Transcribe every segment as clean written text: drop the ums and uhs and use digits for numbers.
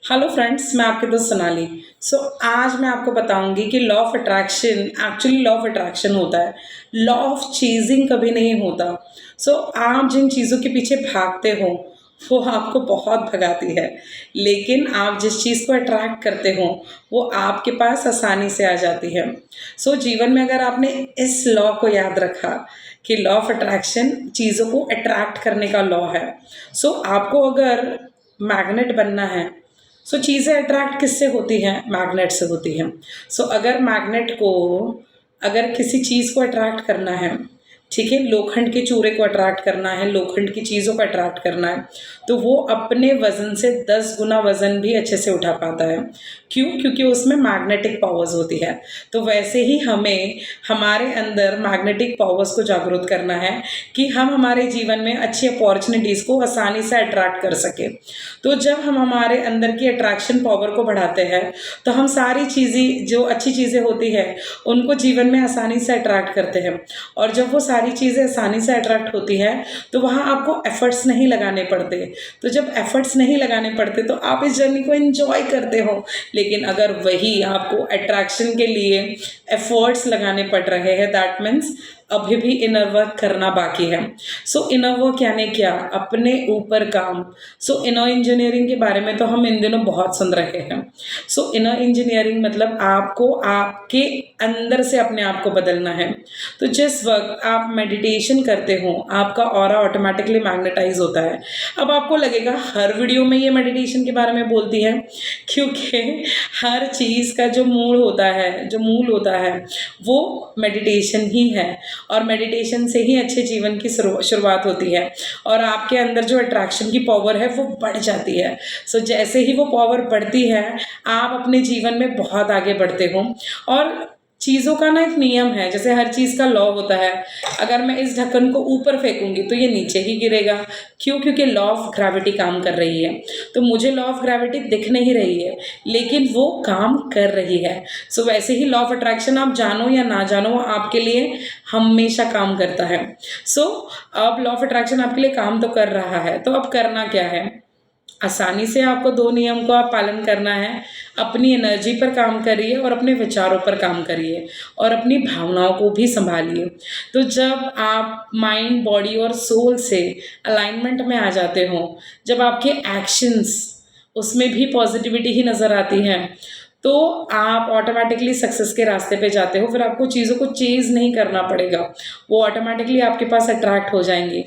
Hello friends, मैं आपके दोस्त सोनाली। आज मैं आपको बताऊंगी कि law of attraction actually law of attraction होता है। लॉ ऑफ चेजिंग कभी नहीं होता। आप जिन चीज़ों के पीछे भागते हो वो आपको बहुत भगाती है, लेकिन आप जिस चीज़ को अट्रैक्ट करते हो वो आपके पास आसानी से आ जाती है। जीवन में अगर आपने इस लॉ को याद रखा कि लॉ ऑफ अट्रैक्शन चीज़ों को अट्रैक्ट करने का लॉ है। आपको अगर मैग्नेट बनना है, चीज़ें अट्रैक्ट किससे होती हैं? मैग्नेट से होती हैं। अगर मैग्नेट को अगर किसी चीज़ को अट्रैक्ट करना है, ठीक है, लोखंड के चूरे को अट्रैक्ट करना है, लोखंड की चीज़ों को अट्रैक्ट करना है, तो वो अपने वज़न से 10 गुना वज़न भी अच्छे से उठा पाता है। क्यों? क्योंकि उसमें मैग्नेटिक पावर्स होती है। तो वैसे ही हमें हमारे अंदर मैग्नेटिक पावर्स को जागरूक करना है कि हम हमारे जीवन में अच्छी अपॉर्चुनिटीज़ को आसानी से अट्रैक्ट कर सकें। तो जब हम हमारे अंदर की अट्रैक्शन पावर को बढ़ाते हैं तो हम सारी चीज़ें, जो अच्छी चीज़ें होती है, उनको जीवन में आसानी से अट्रैक्ट करते हैं। और जब वो सारी चीज़ें आसानी से अट्रैक्ट होती है तो वहाँ आपको एफ़र्ट्स नहीं लगाने पड़ते। तो जब एफ़र्ट्स नहीं लगाने पड़ते तो आप इस जर्नी को एंजॉय करते हो। लेकिन अगर वही आपको अट्रैक्शन के लिए एफ़र्ट्स लगाने पड़ रहे हैं, दैट मीन्स अभी भी इनर वर्क करना बाकी है। इनर वर्क यानी क्या? अपने ऊपर काम। इनर इंजीनियरिंग के बारे में तो हम इन दिनों बहुत सुन रहे हैं। इनर इंजीनियरिंग मतलब आपको आपके अंदर से अपने आप को बदलना है। तो जिस वक्त आप मेडिटेशन करते हो आपका ऑरा ऑटोमेटिकली मैग्नेटाइज होता है। अब आपको लगेगा हर वीडियो में ये मेडिटेशन के बारे में बोलती है, क्योंकि हर चीज़ का जो मूल होता है वो मेडिटेशन ही है। और मेडिटेशन से ही अच्छे जीवन की शुरुआत होती है और आपके अंदर जो अट्रैक्शन की पावर है वो बढ़ जाती है। जैसे ही वो पावर बढ़ती है आप अपने जीवन में बहुत आगे बढ़ते हो। और चीज़ों का ना एक नियम है, जैसे हर चीज़ का लॉ होता है। अगर मैं इस ढक्कन को ऊपर फेंकूंगी तो ये नीचे ही गिरेगा। क्यों? क्योंकि लॉ ऑफ ग्रेविटी काम कर रही है। तो मुझे लॉ ऑफ ग्रेविटी दिख नहीं रही है लेकिन वो काम कर रही है। वैसे ही लॉ ऑफ अट्रैक्शन आप जानो या ना जानो वो आपके लिए हमेशा काम करता है। अब लॉ ऑफ अट्रैक्शन आपके लिए काम तो कर रहा है, तो अब करना क्या है? आसानी से आपको 2 नियम को आप पालन करना है। अपनी एनर्जी पर काम करिए और अपने विचारों पर काम करिए और अपनी भावनाओं को भी सँभालिए। तो जब आप माइंड, बॉडी और सोल से अलाइनमेंट में आ जाते हो, जब आपके एक्शंस उसमें भी पॉजिटिविटी ही नज़र आती है, तो आप ऑटोमेटिकली सक्सेस के रास्ते पे जाते हो। फिर आपको चीज़ों को चेज़ नहीं करना पड़ेगा, वो ऑटोमेटिकली आपके पास अट्रैक्ट हो जाएंगी।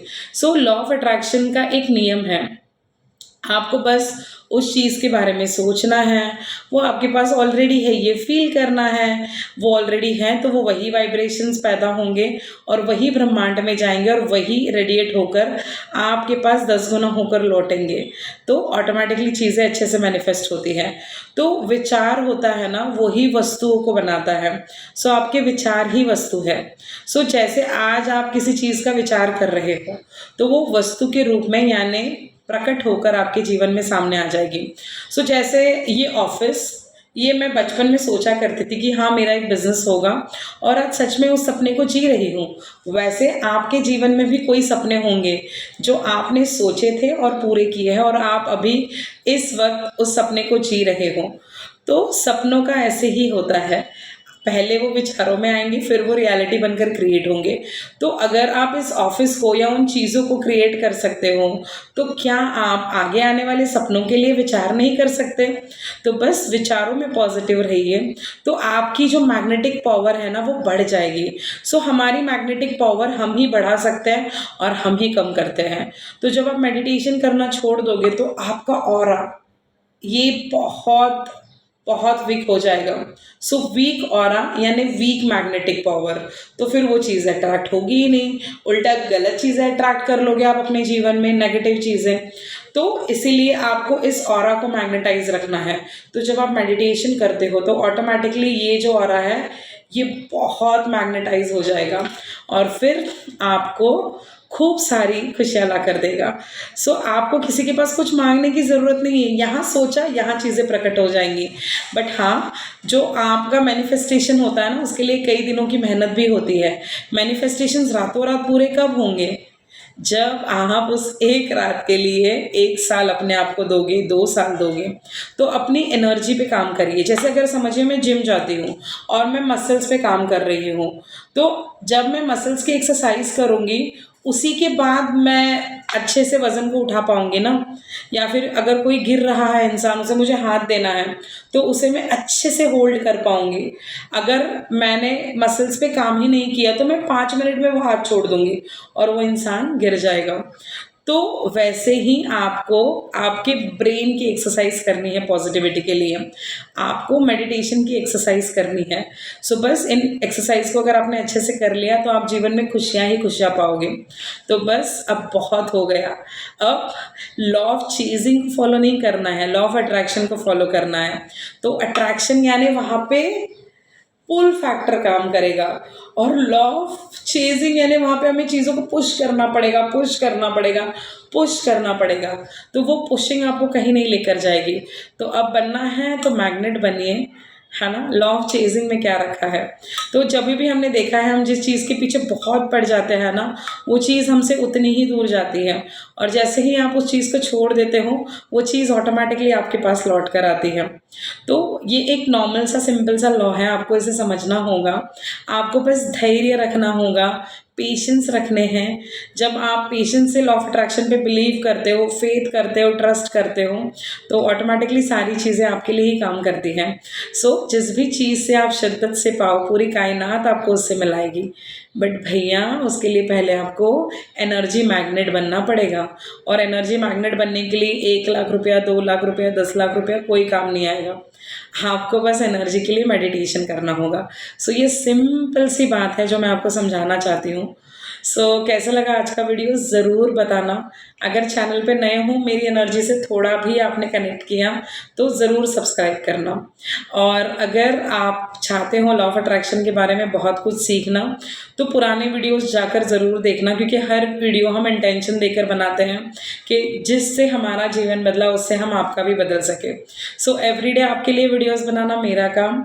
लॉ ऑफ अट्रैक्शन का एक नियम है, आपको बस उस चीज़ के बारे में सोचना है, वो आपके पास ऑलरेडी है, ये फील करना है, वो ऑलरेडी है, तो वो वही वाइब्रेशंस पैदा होंगे और वही ब्रह्मांड में जाएंगे और वही रेडिएट होकर आपके पास 10 गुना होकर लौटेंगे। तो ऑटोमेटिकली चीज़ें अच्छे से मैनिफेस्ट होती हैं। तो विचार होता है ना, वही वस्तुओं को बनाता है। आपके विचार ही वस्तु है। जैसे आज आप किसी चीज़ का विचार कर रहे हो तो वो वस्तु के रूप में यानी प्रकट होकर आपके जीवन में सामने आ जाएगी। जैसे ये ऑफिस, ये मैं बचपन में सोचा करती थी कि हाँ मेरा एक बिजनेस होगा और आज सच में उस सपने को जी रही हूँ। वैसे आपके जीवन में भी कोई सपने होंगे जो आपने सोचे थे और पूरे किए हैं और आप अभी इस वक्त उस सपने को जी रहे हो। तो सपनों का ऐसे ही होता है, पहले वो विचारों में आएंगे फिर वो रियलिटी बनकर क्रिएट होंगे। तो अगर आप इस ऑफिस को या उन चीज़ों को क्रिएट कर सकते हो तो क्या आप आगे आने वाले सपनों के लिए विचार नहीं कर सकते? तो बस विचारों में पॉजिटिव रहिए तो आपकी जो मैग्नेटिक पावर है ना वो बढ़ जाएगी। हमारी मैग्नेटिक पावर हम ही बढ़ा सकते हैं और हम ही कम करते हैं। तो जब आप मेडिटेशन करना छोड़ दोगे तो आपका ऑरा ये बहुत बहुत वीक हो जाएगा। वीक ऑरा यानी वीक मैग्नेटिक पावर, तो फिर वो चीज़ अट्रैक्ट होगी ही नहीं, उल्टा गलत चीज़ें अट्रैक्ट कर लोगे आप अपने जीवन में, नेगेटिव चीज़ें। तो इसीलिए आपको इस ऑरा को मैग्नेटाइज रखना है। तो जब आप मेडिटेशन करते हो तो ऑटोमेटिकली ये जो ऑरा है ये बहुत मैग्नेटाइज हो जाएगा और फिर आपको खूब सारी खुशियाँ ला कर देगा। आपको किसी के पास कुछ मांगने की ज़रूरत नहीं है, यहाँ सोचा यहाँ चीज़ें प्रकट हो जाएंगी। बट हाँ, जो आपका मैनिफेस्टेशन होता है ना उसके लिए कई दिनों की मेहनत भी होती है। मैनिफेस्टेशंस रातों रात पूरे कब होंगे? जब आप उस एक रात के लिए 1 साल अपने आप को दोगे, 2 साल दोगे, तो अपनी एनर्जी पे काम करिए। जैसे अगर समझिए मैं जिम जाती हूँ और मैं मसल्स पे काम कर रही हूँ, तो जब मैं मसल्स की एक्सरसाइज करूँगी, उसी के बाद मैं अच्छे से वज़न को उठा पाऊँगी ना। या फिर अगर कोई गिर रहा है इंसान, उसे मुझे हाथ देना है, तो उसे मैं अच्छे से होल्ड कर पाऊँगी। अगर मैंने मसल्स पे काम ही नहीं किया, तो मैं 5 मिनट में वो हाथ छोड़ दूँगी और वो इंसान गिर जाएगा। तो वैसे ही आपको आपके ब्रेन की एक्सरसाइज करनी है पॉजिटिविटी के लिए, आपको मेडिटेशन की एक्सरसाइज करनी है। सो बस इन एक्सरसाइज को अगर आपने अच्छे से कर लिया, तो आप जीवन में खुशियाँ ही खुशियाँ पाओगे। तो बस अब बहुत हो गया। अब लॉ ऑफ चेजिंग को फॉलो नहीं करना है, लॉ ऑफ अट्रैक्शन को फॉलो करना है। तो अट्रैक्शन यानी वहाँ पे पुल फैक्टर काम करेगा, और लॉ ऑफ चेजिंग यानी वहाँ पे हमें चीज़ों को पुश करना पड़ेगा, पुश करना पड़ेगा, पुश करना पड़ेगा। तो वो पुशिंग आपको कहीं नहीं लेकर जाएगी। तो अब बनना है तो मैग्नेट बनिए, है ना। लॉ ऑफ चेजिंग में क्या रखा है, तो जब भी हमने देखा है हम जिस चीज़ के पीछे बहुत पड़ जाते हैं ना, वो चीज़ हमसे उतनी ही दूर जाती है, और जैसे ही आप उस चीज़ को छोड़ देते हो, वो चीज़ ऑटोमेटिकली आपके पास लौट कर आती है। तो ये एक नॉर्मल सा सिंपल सा लॉ है, आपको इसे समझना होगा। आपको बस धैर्य रखना होगा, पेशेंस रखने हैं। जब आप पेशेंस से लॉ ऑफ अट्रैक्शन पे बिलीव करते हो, फेथ करते हो, ट्रस्ट करते हो, तो ऑटोमेटिकली सारी चीज़ें आपके लिए ही काम करती हैं। सो जिस भी चीज़ से आप शिद्दत से पाओ, पूरी कायनात आपको उससे मिलाएगी। बट भैया उसके लिए पहले आपको एनर्जी मैग्नेट बनना पड़ेगा, और एनर्जी मैग्नेट बनने के लिए 1 लाख रुपया, 2 लाख रुपया, 10 लाख रुपया कोई काम नहीं आएगा। आपको बस एनर्जी के लिए मेडिटेशन करना होगा। सो ये सिंपल सी बात है जो मैं आपको समझाना चाहती हूँ। सो कैसा लगा आज का वीडियो ज़रूर बताना। अगर चैनल पे नए हो, मेरी एनर्जी से थोड़ा भी आपने कनेक्ट किया, तो ज़रूर सब्सक्राइब करना। और अगर आप चाहते हो लॉ ऑफ अट्रैक्शन के बारे में बहुत कुछ सीखना, तो पुराने वीडियोस जाकर ज़रूर देखना, क्योंकि हर वीडियो हम इंटेंशन देकर बनाते हैं कि जिससे हमारा जीवन बदला, उससे हम आपका भी बदल सके। सो एवरीडे आपके लिए वीडियोस बनाना मेरा काम,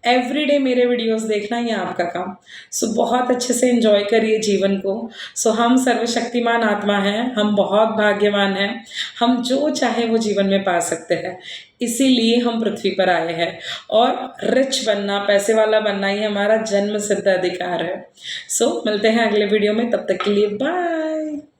एवरीडे मेरे वीडियोस देखना ये आपका काम। सो बहुत अच्छे से एंजॉय करिए जीवन को। सो हम सर्वशक्तिमान आत्मा हैं, हम बहुत भाग्यवान हैं, हम जो चाहे वो जीवन में पा सकते हैं। इसीलिए हम पृथ्वी पर आए हैं, और रिच बनना, पैसे वाला बनना ही हमारा जन्म सिद्ध अधिकार है। सो मिलते हैं अगले वीडियो में, तब तक के लिए बाय।